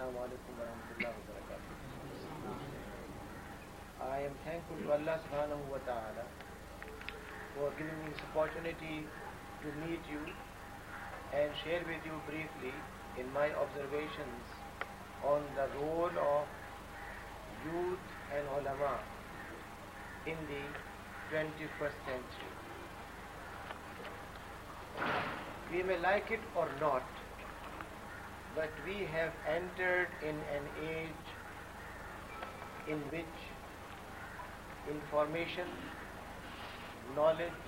Assalamu alaikum wa rahmatullahi wa barakatuh. I am thankful to Allah subhanahu wa ta'ala for giving me this opportunity to meet you and share with you briefly in my observations on the role of youth and ulama in the 21st century. We may like it or not, but we have entered in an age in which information, knowledge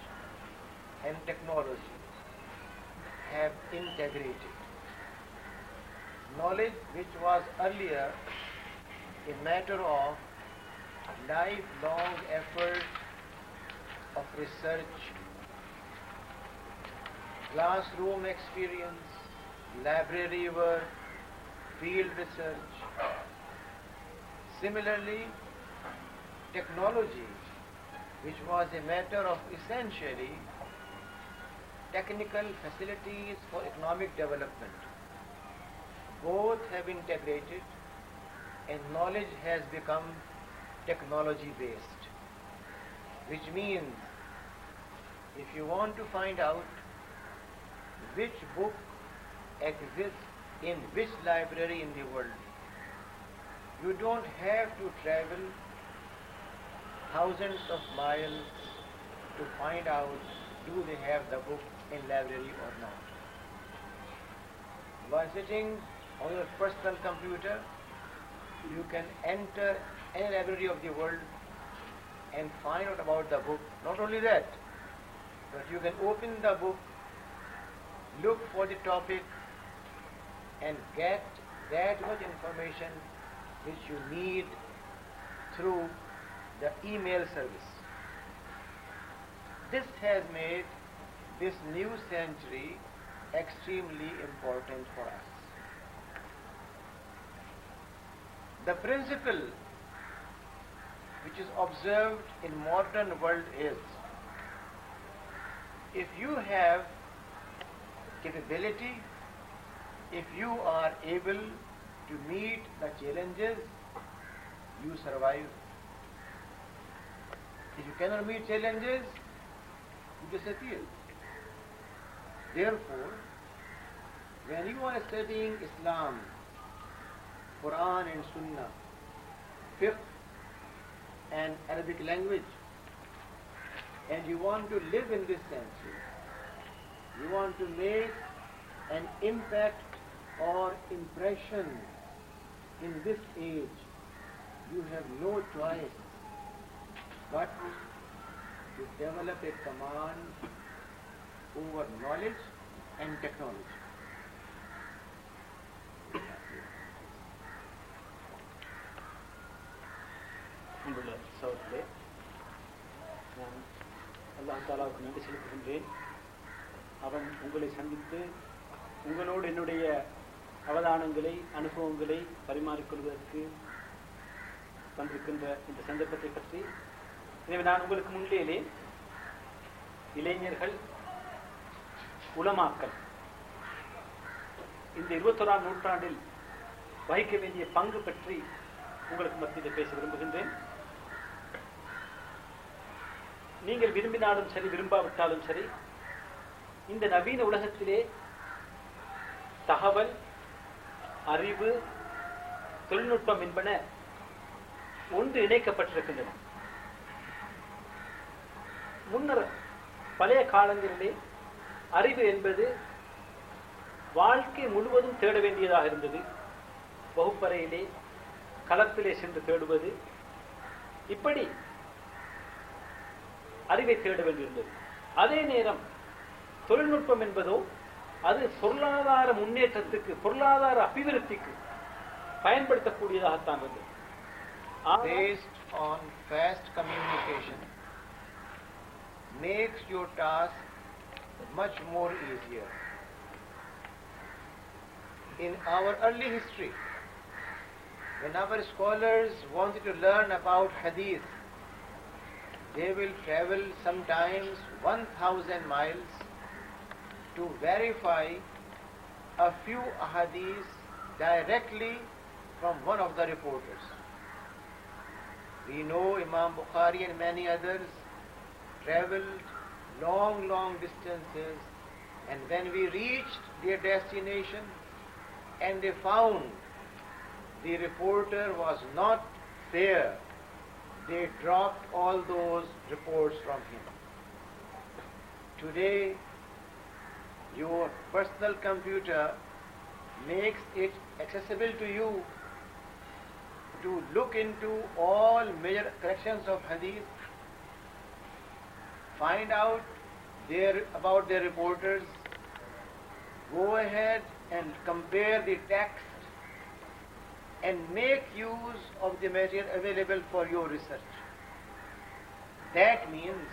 and technology have integrated. Knowledge which was earlier a matter of lifelong effort of research, classroom experience, library work, field research. Similarly, technology, which was a matter of essentially technical facilities for economic development, both have integrated and knowledge has become technology based, which means if you want to find out which book exists in which library in the world, you don't have to travel thousands of miles to find out do they have the book in library or not. By sitting on your personal computer, you can enter any library of the world and find out about the book. Not only that, but you can open the book, look for the topic and get that much information which you need through the email service. This has made this new century extremely important for us. The principle which is observed in modern world is, if you have capability, if you are able to meet the challenges, you survive. If you cannot meet challenges, you disappear. Therefore, when you are studying Islam, Quran and Sunnah, fiqh and Arabic language, and you want to live in this century, you want to make an impact or impression in this age, you have no choice but to develop a command over knowledge and technology. அன்புள்ள சகோதரர்களே, நான் அல்லாஹ் தஆலாவுக்கு நன்றி செலுத்துகின்றேன். அவன் உங்களை சந்தித்து உங்களோடு என்னுடைய அவதானங்களை, அனுபவங்களை பரிமாறிக்கொள்வதற்கு தந்திருக்கின்ற இந்த சந்தர்ப்பத்தை பற்றி. எனவே நான் உங்களுக்கு முன்னிலையிலே இளைஞர்கள், உலமாக்கள் இந்த 21ஆம் நூற்றாண்டில் வகிக்க வேண்டிய பங்கு பற்றி உங்களுக்கு மத்தியில் பேச விரும்புகின்றேன். நீங்கள் விரும்பினாலும் சரி, விரும்பாவிட்டாலும் சரி, இந்த நவீன உலகத்திலே தகவல், அறிவு, தொழில்நுட்பம் என்பன ஒன்று இணைக்கப்பட்டிருக்கின்றன. முன்னர் பழைய காலங்களிலே அறிவு என்பது வாழ்க்கை முழுவதும் தேட வேண்டியதாக இருந்தது. வகுப்பறையிலே, களத்திலே சென்று தேடுவது, இப்படி அறிவை தேட வேண்டியிருந்தது. அதே நேரம் தொழில்நுட்பம் என்பதோ அது பொருளாதார முன்னேற்றத்துக்கு, பொருளாதார அபிவிருத்திக்கு பயன்படுத்தக்கூடியதாகத்தான் இருந்தது. Based on fast communication makes your task much more easier. In our early history, when our scholars wanted to learn about hadith, they will travel sometimes 1,000 miles to verify a few hadiths directly from one of the reporters. We know Imam Bukhari and many others traveled long distances, and when we reached their destination and they found the reporter was not fair, they dropped all those reports from him. Today, your personal computer makes it accessible to you to look into all major collections of hadith, find out about their reporters, go ahead and compare the text and make use of the material available for your research. That means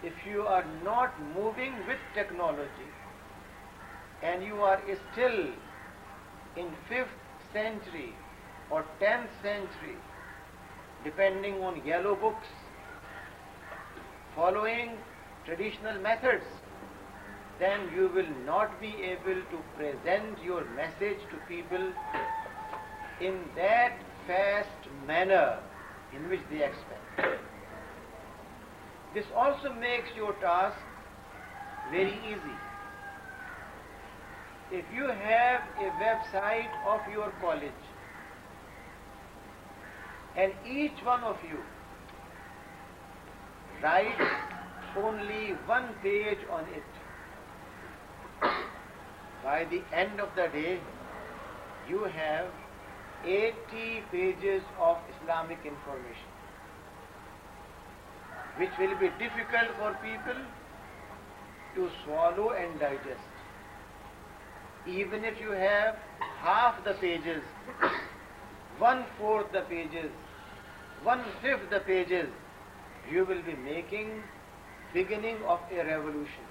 if you are not moving with technology and you are still in 5th century or 10th century, depending on yellow books, following traditional methods, then you will not be able to present your message to people in that fast manner in which they expect. This also makes your task very easy. If you have a website of your college and each one of you writes only one page on it, by the end of the day you have 80 pages of Islamic information, which will be difficult for people to swallow and digest. Even if you have half the pages, 1/4 the pages, 1/5 the pages, you will be making beginning of a revolution.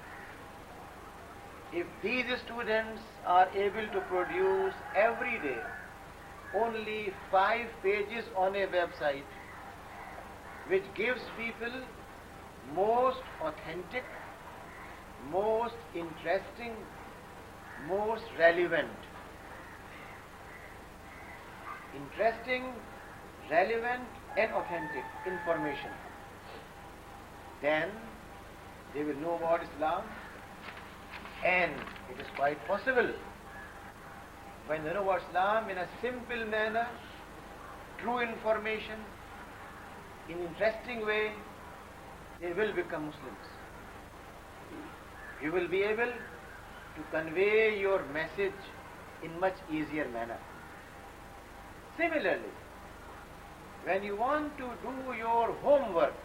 If these students are able to produce every day only 5 pages on a website, which gives people most authentic, most interesting, most relevant and authentic information, then they will know about Islam, and it is quite possible when they know about Islam in a simple manner, true information, in interesting way, they will become Muslims. You will be able to convey your message in much easier manner. Similarly, when you want to do your homework,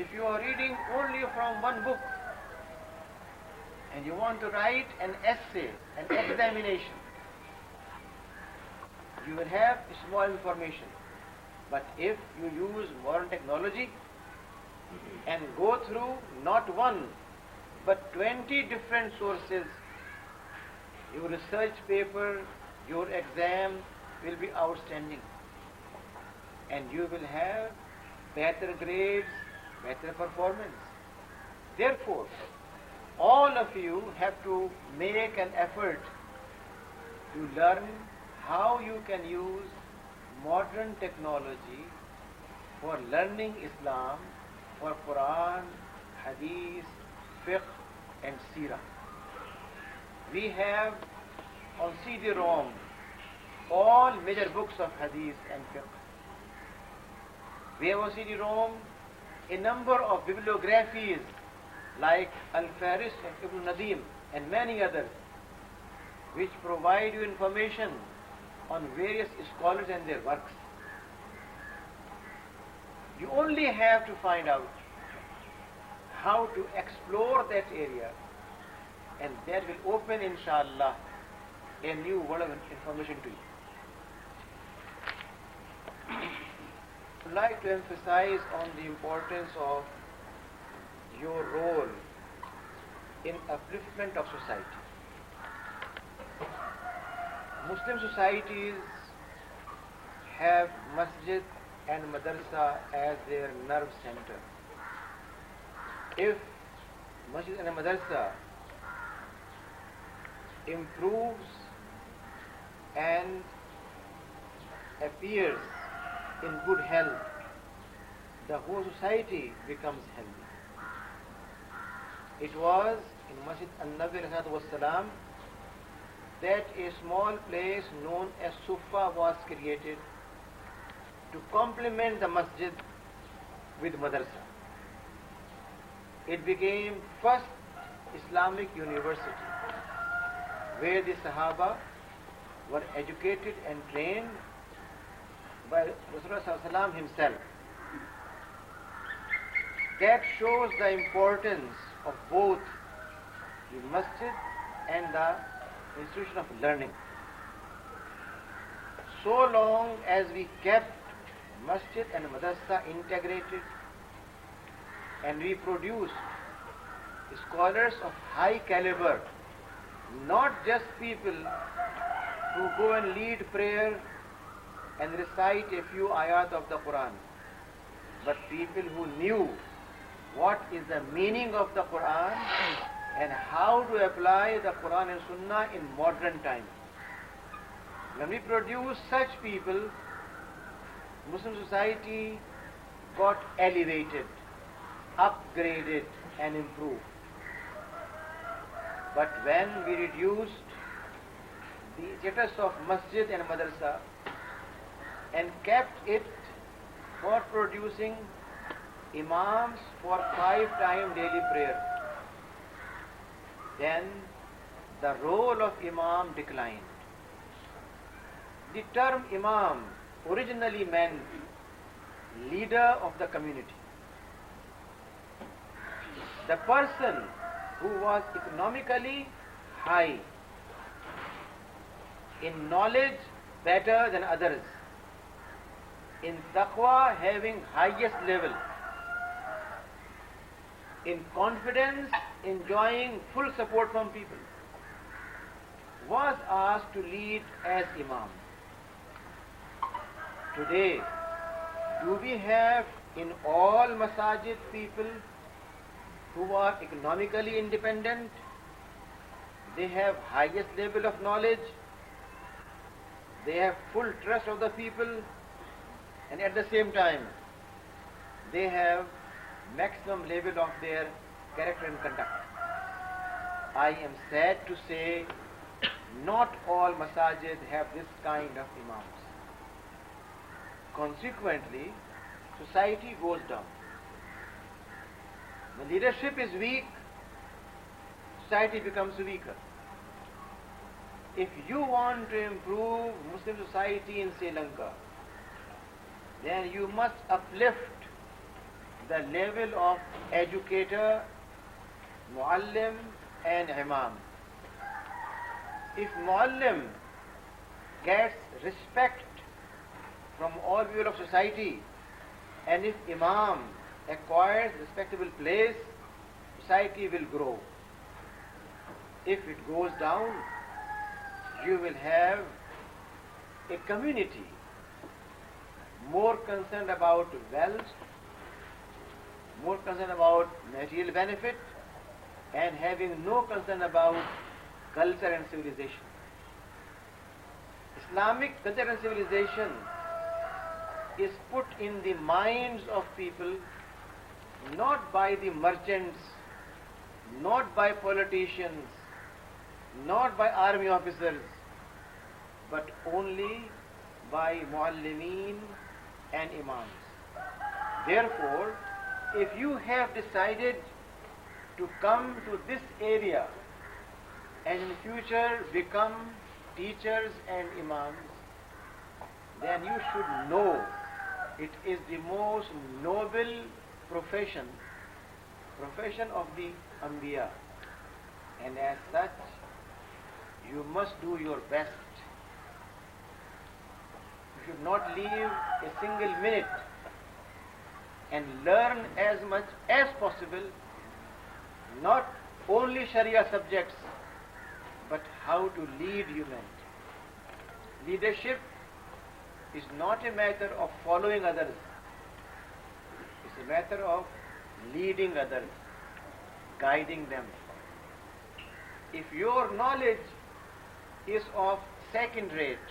if you are reading only from one book and you want to write an essay, an examination, you will have small information. But if you use modern technology and go through not one but 20 different sources, your research paper, your exam will be outstanding, and you will have better grades, better performance. Therefore, all of you have to make an effort to learn how you can use modern technology for learning Islam, for Quran, Hadith, Fiqh and Seerah. We have on CD-ROM all major books of Hadith and Fiqh. We have on CD-ROM a number of bibliographies like Al-Faris and Ibn Nadim and many others, which provide you information on various scholars and their works. You only have to find out how to explore that area, and that will open, inshallah, a new world of information to you. I would like to emphasize on the importance of your role in upliftment of society. Muslim societies have masjid and madrasa as their nerve center. If masjid and madrasa improves and appears in good health, the whole society becomes healthy. It was in Masjid An-Nabi ﷺ that a small place known as Sufa was created to complement the masjid with madrasa. It became first Islamic university where the Sahaba were educated and trained by Rasulullah himself. That shows the importance of both the masjid and the institution of learning. So long as we kept masjid and madrasa integrated and we produced scholars of high caliber, not just people who go and lead prayer and recite a few ayat of the Quran, but people who knew what is the meaning of the Quran and how to apply the Quran and Sunnah in modern times. When we produce such people, Muslim society got elevated, upgraded and improved. But when we reduced the status of masjid and madrasa and kept it for producing imams for 5-time daily prayer, then the role of imam declined. The term imam originally meant leader of the community. The person who was economically high, in knowledge better than others, in taqwa having highest level, in confidence enjoying full support from people, was asked to lead as imam. Today, do we have in all masajid people who are economically independent? They have highest level of knowledge, they have full trust of the people, and at the same time they have maximum level of their character and conduct. I am sad to say not all masajid have this kind of imams. Consequently, society goes down. When leadership is weak, society becomes weaker. If you want to improve Muslim society in Sri Lanka, then you must uplift the level of educator, muallim and imam. If muallim gets respect from all people of society, and if imam acquires respectable place, society will grow. If it goes down, you will have a community more concerned about wealth, more concerned about material benefit, and having no concern about culture and civilization. Islamic culture and civilization is put in the minds of people not by the merchants, not by politicians, not by army officers, but only by muallimeen and imams. Therefore, if you have decided to come to this area and in future become teachers and imams, then you should know it is the most noble profession of the Anbiya, and as such you must do your best. You should not leave a single minute and learn as much as possible, not only Sharia subjects, but how to lead humanity. Leadership is not a matter of following others. It's a matter of leading others, guiding them. If your knowledge is of second rate,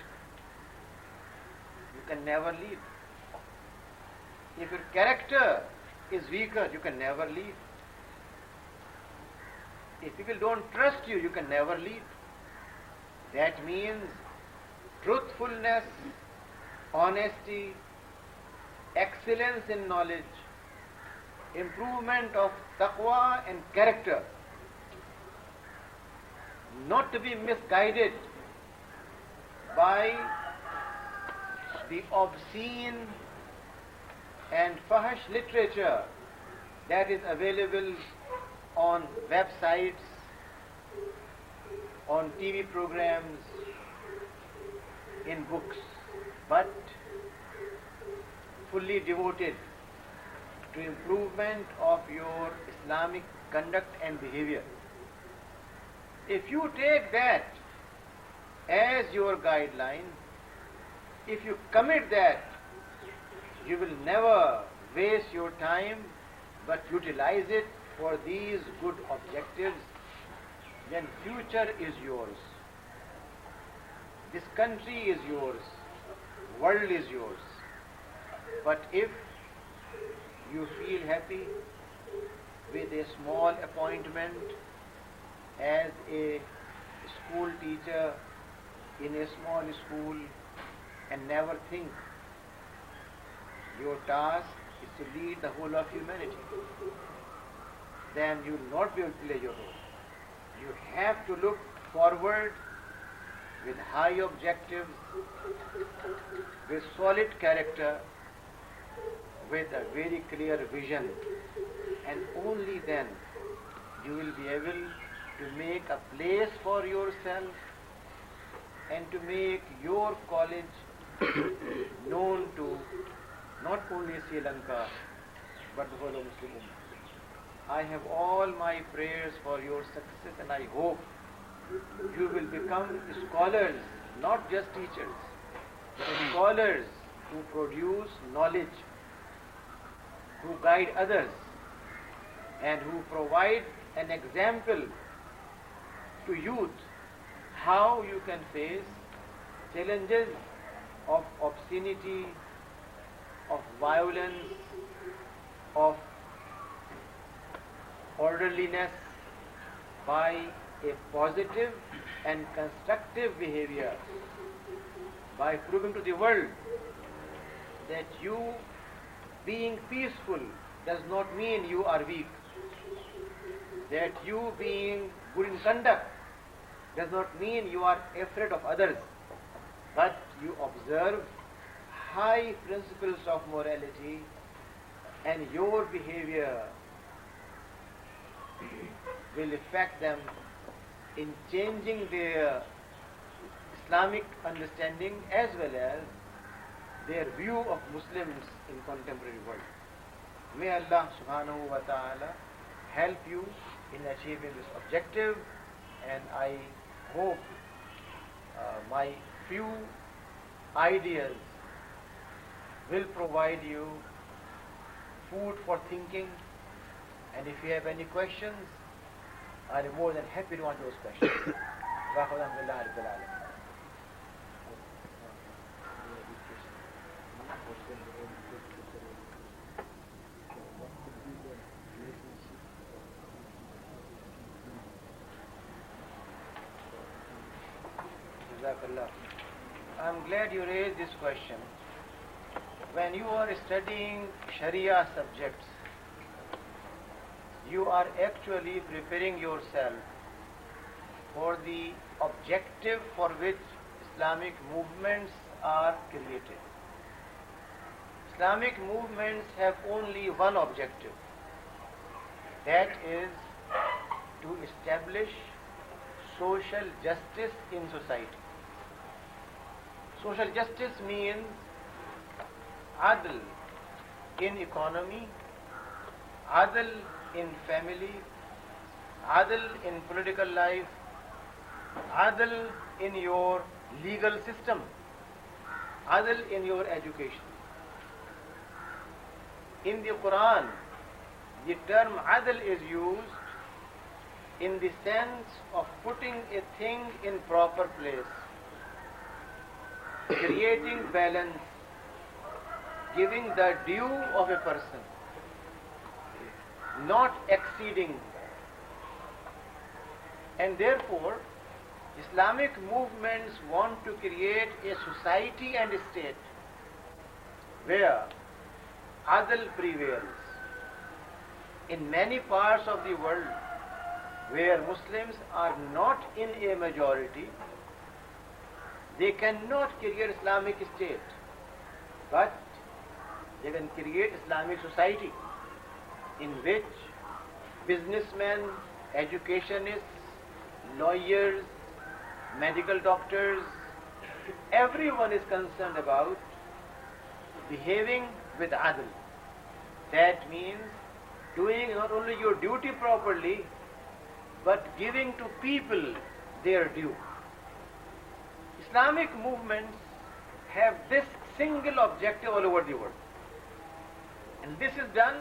you can never lead. If your character is weaker, you can never lead. If people don't trust you, you can never lead. That means truthfulness, honesty, excellence in knowledge, improvement of taqwa and character, not to be misguided by the obscene and fahish literature that is available on websites, on TV programs, in books, but fully devoted to improvement of your Islamic conduct and behavior. If you take that as your guideline, if you commit that, you will never waste your time but utilize it for these good objectives, then future is yours. This country is yours. World is yours. But if you feel happy with a small appointment as a school teacher in a small school and never think your task is to lead the whole of humanity, then you will not be able to play your role. You have to look forward with high objectives, with solid character, with a very clear vision, and only then you will be able to make a place for yourself and to make your college known to not only Sri Lanka but the whole of Muslim Ummah. I have all my prayers for your success, and I hope you will become scholars, not just teachers, but scholars who produce knowledge, who guide others, and who provide an example to youth how you can face challenges of obscenity, of violence, of orderliness by a positive and constructive behavior, by proving to the world that you being peaceful does not mean you are weak, that you being good in conduct does not mean you are afraid of others, but you observe high principles of morality, and your behavior will affect them in changing their Islamic understanding as well as their view of Muslims in contemporary world. May Allah subhanahu wa ta'ala help you in achieving this objective, and I hope my few ideas will provide you food for thinking, and if you have any questions, I am more than happy to answer those questions. I'm glad you raised this question. When you are studying Sharia subjects, you are actually preparing yourself for the objective for which Islamic movements are created. Islamic movements have only one objective, that is to establish social justice in society. Social justice means adl in economy, adl in family, adl in political life, adl in your legal system, adl in your education. In the Quran, the term adl is used in the sense of putting a thing in proper place, creating balance, giving the due of a person, not exceeding. And therefore, Islamic movements want to create a society and a state where adl prevails. In many parts of the world where Muslims are not in a majority, they cannot create Islamic state, but they can create Islamic society in which businessmen, educationists, lawyers, medical doctors, everyone is concerned about behaving with adl. That means doing not only your duty properly, but giving to people their due. Islamic movements have this single objective all over the world. And this is done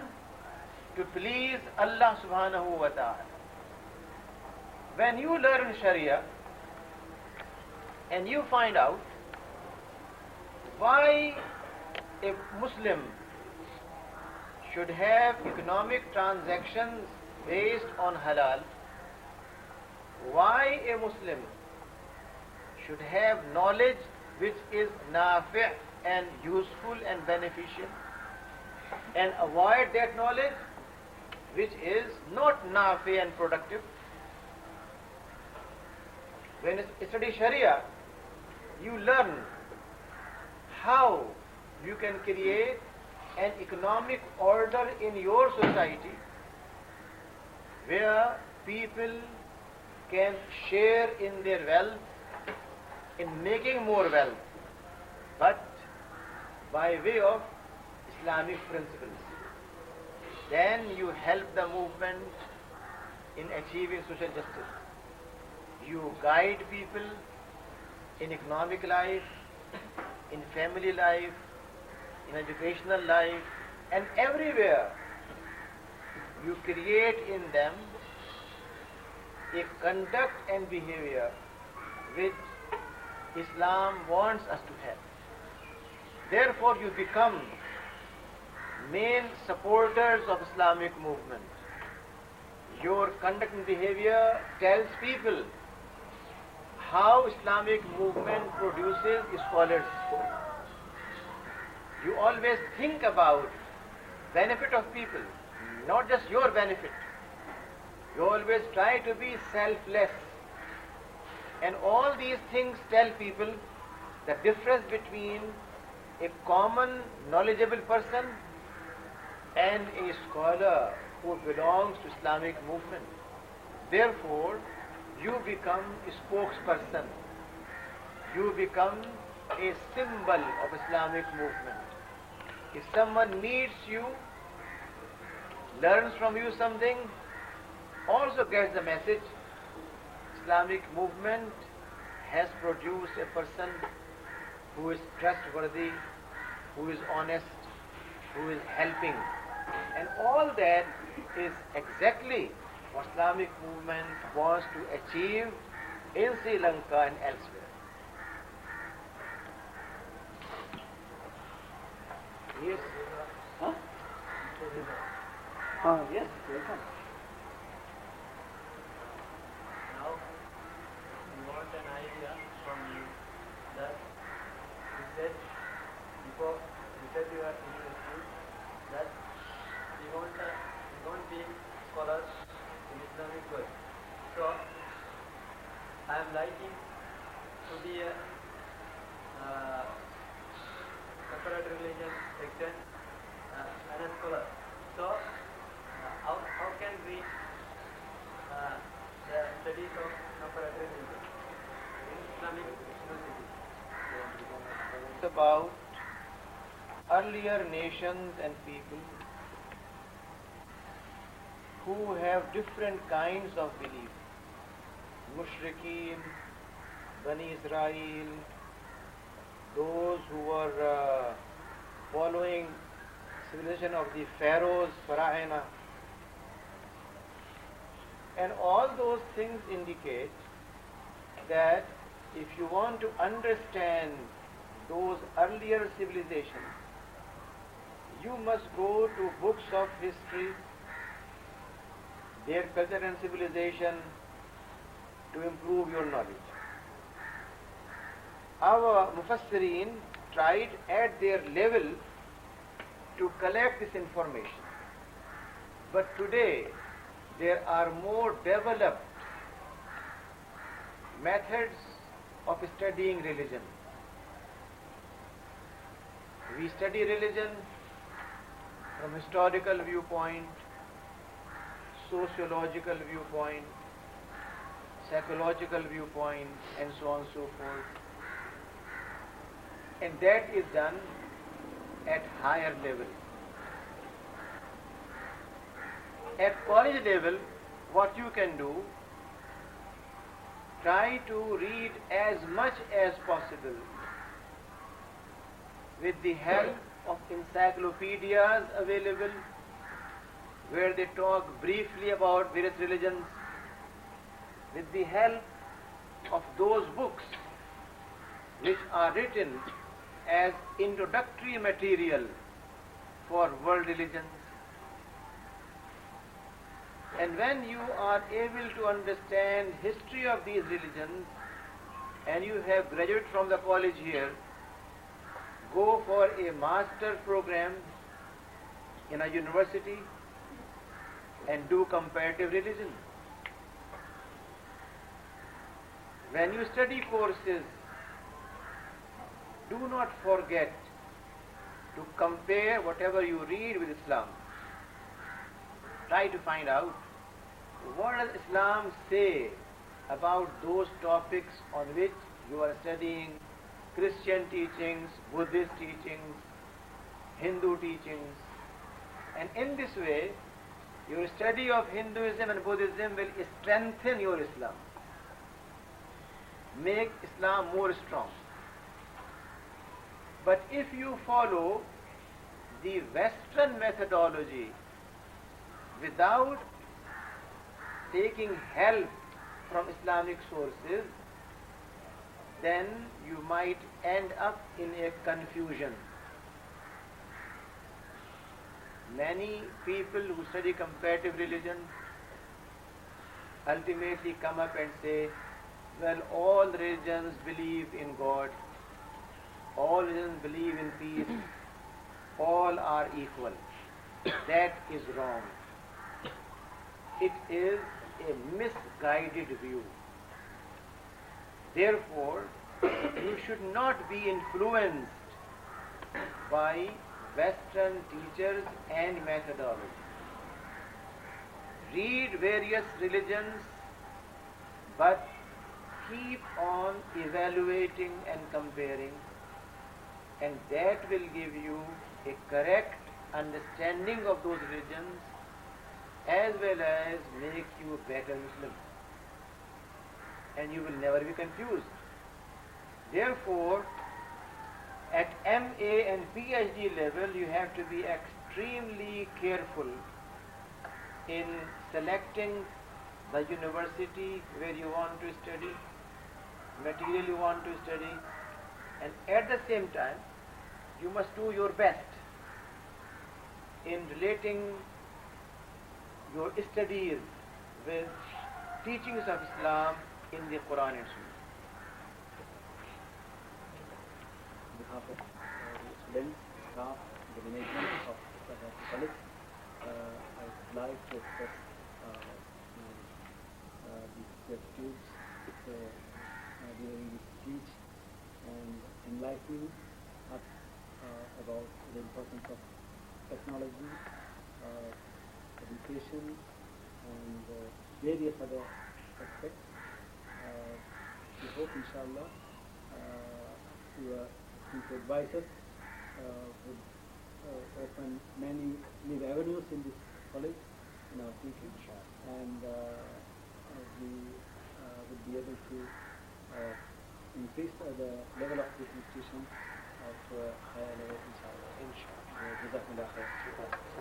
to please Allah subhanahu wa ta'ala. When you learn Sharia and you find out why a Muslim should have economic transactions based on halal, why a Muslim should have knowledge which is nafi' and useful and beneficial, and avoid that knowledge which is not nafi' and productive. When you study Sharia, you learn how you can create an economic order in your society where people can share in their wealth, in making more wealth, but by way of Islamic principles. Then you help the movement in achieving social justice. You guide people in economic life, in family life, in educational life, and everywhere you create in them a conduct and behavior which Islam wants us to have. Therefore, you become main supporters of Islamic movement. Your conduct and behavior tells people how Islamic movement produces scholars. You always think about benefit of people, not just your benefit. You always try to be selfless. And all these things tell people the difference between a common knowledgeable person and a scholar who belongs to Islamic movement. Therefore, you become a spokesperson. You become a symbol of Islamic movement. If someone meets you, learns from you something, also gets the message, Islamic movement has produced a person who is trustworthy, who is honest, who is helping. And all that is exactly what Islamic movement wants to achieve in Sri Lanka and elsewhere. Yes. Huh? Yes, welcome. Now, we want an idea from you that you said before you said you are interested that we want be scholars in Islamic world. So, I am liking to be a comparative religion section and a scholar. So, how can we the studies of comparative religion in Islamic university? It's about earlier nations and people who have different kinds of belief. Mushrikeen, Bani Israel, those who were following civilization of the pharaohs, Pharaoh. And all those things indicate that if you want to understand those earlier civilizations, you must go to books of history, their culture and civilization, to improve your knowledge. Our Mufassirin tried at their level to collect this information. But today, there are more developed methods of studying religion. We study religion from historical viewpoint, sociological viewpoint, psychological viewpoint, and so on and so forth. And that is done at higher level. At college level, what you can do, try to read as much as possible with the help of encyclopedias available, where they talk briefly about various religions, with the help of those books which are written as introductory material for world religions. And when you are able to understand history of these religions, and you have graduated from the college here, go for a master program in a university and do comparative religion. When you study courses, do not forget to compare whatever you read with Islam. Try to find out what does Islam say about those topics on which you are studying, Christian teachings, Buddhist teachings, Hindu teachings. And in this way, your study of Hinduism and Buddhism will strengthen your Islam, make Islam more strong. But if you follow the Western methodology without taking help from Islamic sources, then you might end up in a confusion. Many people who study comparative religion ultimately come up and say, well, all religions believe in God, all religions believe in peace, all are equal. That is wrong. It is a misguided view. Therefore, you should not be influenced by Western teachers and methodology. Read various religions, but keep on evaluating and comparing, and that will give you a correct understanding of those religions as well as make you a better Muslim. And you will never be confused. Therefore, at MA and PhD level, you have to be extremely careful in selecting the university where you want to study, material you want to study, and at the same time, you must do your best in relating your studies with teachings of Islam in the Quran and Sunnah. On behalf of the students, staff, the management of the college, I would like to express the gratitude during this speech and enlightening us about the importance of technology, education, and various other aspects. We hope, inshallah, your advisors would open many new avenues in this college, in our thinking, and we would be able to increase the level of this institution to a higher level, inshallah. Inshallah. Jazakumullah khair.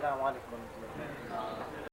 Assalamu alaikum.